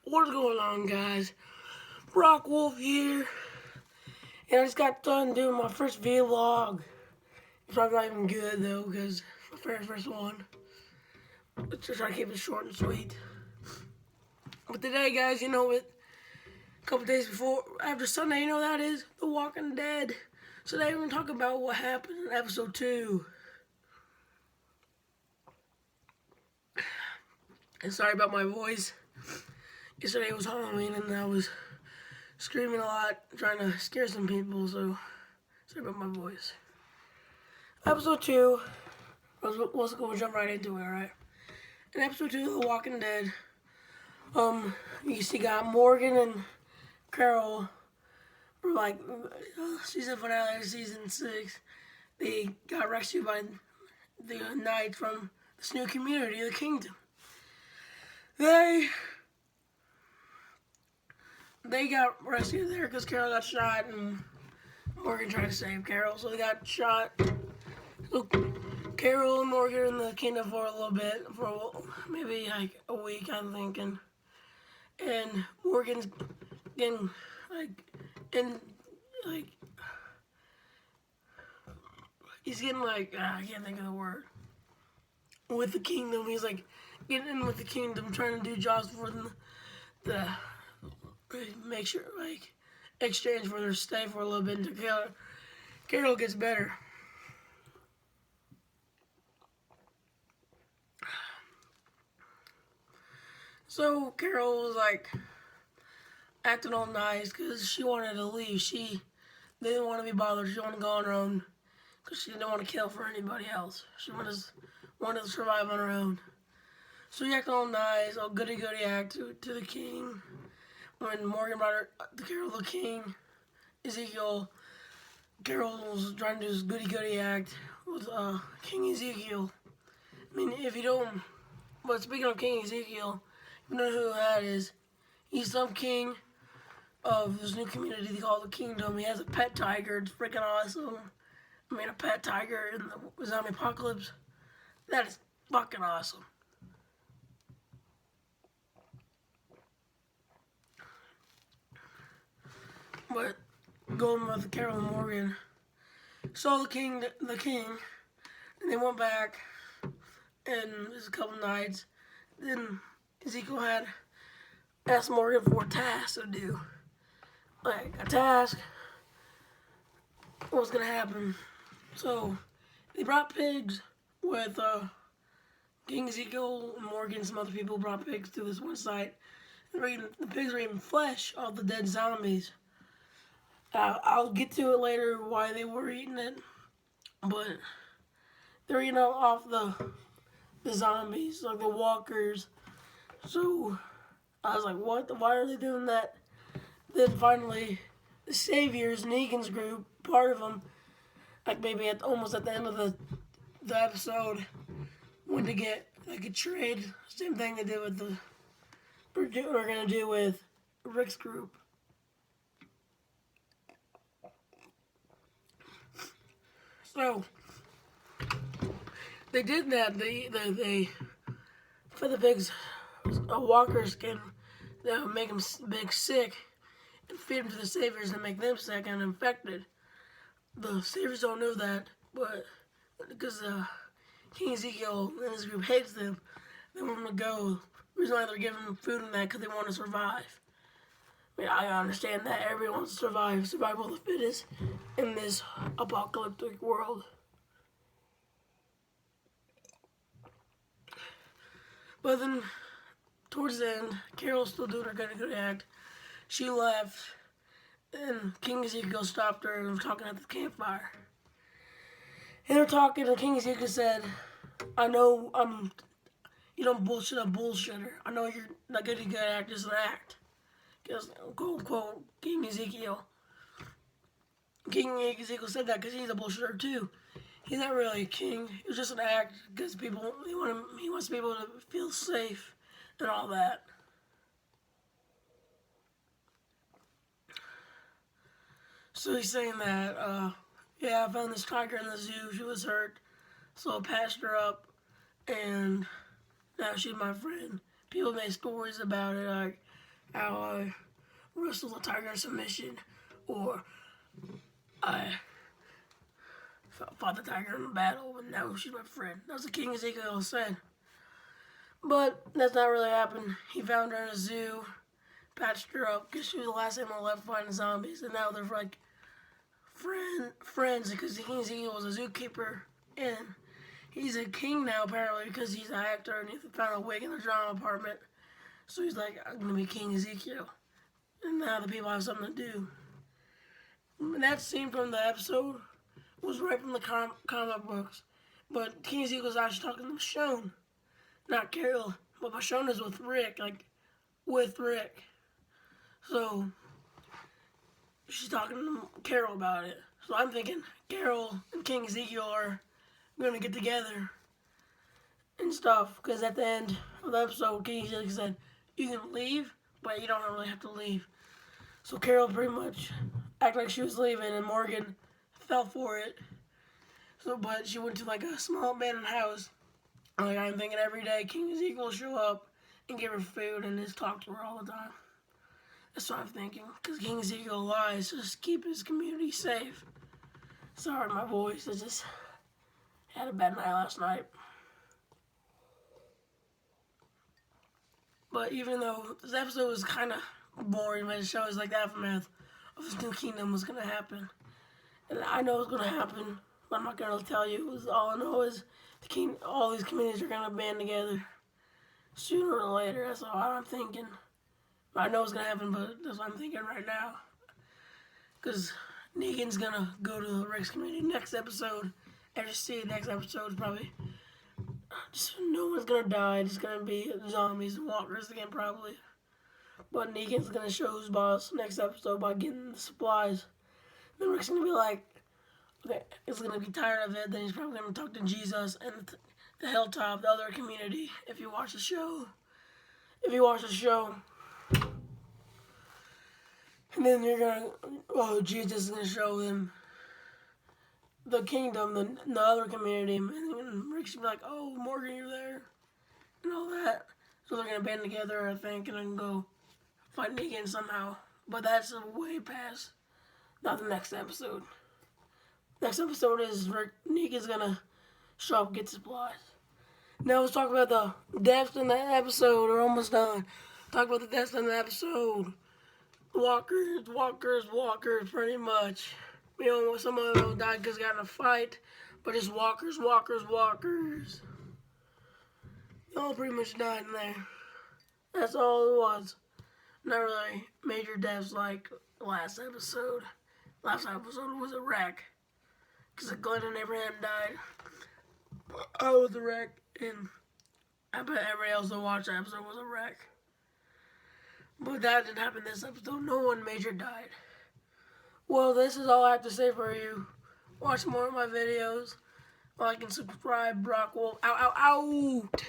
What's going on, guys? Rock Wolf here, and I just got done doing my first vlog. It's probably not even good though, because my first one. Let's just try to keep it short and sweet. But today, guys, a couple days before, after Sunday, that is The Walking Dead. So today we're gonna talk about what happened in episode 2. And sorry about my voice. Yesterday was Halloween, and I was screaming a lot, trying to scare some people, so sorry about my voice. Episode 2, let's go jump right into it, alright? In episode 2 of The Walking Dead, you see got Morgan and Carol for like season finale of season 6. They got rescued by the knights from this new community, the Kingdom. They got rescued there because Carol got shot and Morgan tried to save Carol, so they got shot. So Carol and Morgan are in the kingdom for a little bit, for maybe like a week, I'm thinking. And Morgan's getting he's getting I can't think of the word. With the kingdom, he's like getting in with the kingdom, trying to do jobs for them, the make sure exchange for their stay for a little bit until Carol gets better. So Carol was acting all nice because she wanted to leave. She didn't want to be bothered. She wanted to go on her own because she didn't want to kill for anybody else. She wanted to survive on her own. So she acted all nice, all goody-goody act to the king. When Morgan brought her to Carol the king, Ezekiel, Carol was trying to do this goody-goody act with King Ezekiel. I mean, if you don't, but speaking of King Ezekiel, you know who that is. He's some king of this new community they call the Kingdom. He has a pet tiger. It's freaking awesome. I mean, a pet tiger in the zombie apocalypse. That is fucking awesome. But going with Carol and Morgan, saw the king, and they went back, and there's a couple nights. Then Ezekiel had asked Morgan for a task to do. Like a task, what was gonna happen. So they brought pigs with King Ezekiel and Morgan, some other people brought pigs to this one site. The pigs were eating flesh of the dead zombies. I'll get to it later why they were eating it, but they're eating off the zombies, like the walkers. So I was like, what? Why are they doing that? Then finally, the Saviors, Negan's group, part of them, like maybe almost at the end of the episode, went to get like a trade. Same thing they did with we're gonna do with Rick's group. So they did that. They for the pigs, walkers can make them sick and feed them to the Saviors and make them sick and infected. The Saviors don't know that, but because King Ezekiel and his group hates them, they want them to go. The reason why they're giving them food and that because they want to survive. I mean, I understand that everyone wants to survive, survival of the fittest in this apocalyptic world. But then, towards the end, Carol's still doing her good act. She left, and King Ezekiel stopped her and was talking at the campfire. And they're talking, and King Ezekiel said, I know you don't bullshit a bullshitter. I know you're not good at act, just an act. Because, quote unquote, King Ezekiel said that because he's a bullshitter too. He's not really a king. It was just an act because he wants people to feel safe and all that. So he's saying that, yeah, I found this tiger in the zoo. She was hurt, so I patched her up, and now she's my friend. People make stories about it, like how I wrestled a tiger in submission, or I fought the tiger in a battle, and now she's my friend. That's what King Ezekiel said. But that's not really happened. He found her in a zoo, patched her up, because she was the last animal left fighting zombies, and now they're like friends, because King Ezekiel was a zookeeper, and he's a king now apparently because he's an actor, and he found a wig in the drama department. So he's like, I'm gonna be King Ezekiel, and now the people have something to do. And that scene from the episode was right from the comic books, but King Ezekiel's actually talking to Michonne, not Carol. But Michonne is with Rick, with Rick. So she's talking to Carol about it. So I'm thinking Carol and King Ezekiel are gonna get together and stuff. Because at the end of the episode, King Ezekiel said, "You can leave, but you don't really have to leave." So Carol pretty much acted like she was leaving, and Morgan fell for it. So, but she went to like a small abandoned house. Like I'm thinking every day, King Ezekiel will show up and give her food and just talk to her all the time. That's what I'm thinking. Because King Ezekiel lies to just keep his community safe. Sorry, my voice. I just had a bad night last night. But even though this episode was kind of boring, but it shows like the aftermath of this new kingdom was going to happen. And I know it's going to happen, but I'm not going to tell you. All I know is all these communities are going to band together sooner or later. That's all I'm thinking. I know it's going to happen, but that's what I'm thinking right now. Because Negan's going to go to the Rick's community next episode. And just see next episode is probably just no one's going to die. It's going to be zombies and walkers again probably. But Negan's going to show who's boss next episode by getting the supplies. Then Rick's going to be like, okay, he's going to be tired of it. Then he's probably going to talk to Jesus and the Hilltop, the other community, if you watch the show. And then Jesus is going to show him the kingdom, the other community. And Rick's going to be like, oh, Morgan, you're there. And all that. So they're going to band together, I think, and then go fight Negan somehow. But that's way past, not the next episode. Next episode is Negan's going to show up and get supplies. Now let's talk about the deaths in that episode. We're almost done. Talk about the deaths in the episode. Walkers, pretty much. You know, some of them died because they got in a fight, but it's walkers. They all pretty much died in there. That's all it was. Not really major deaths like last episode. Last episode was a wreck. Because Glenn and Abraham died. I was a wreck, and I bet everybody else that watched that episode was a wreck. But that didn't happen this episode. No one major died. Well, this is all I have to say for you. Watch more of my videos. Like and subscribe. Brock Wolf. Out.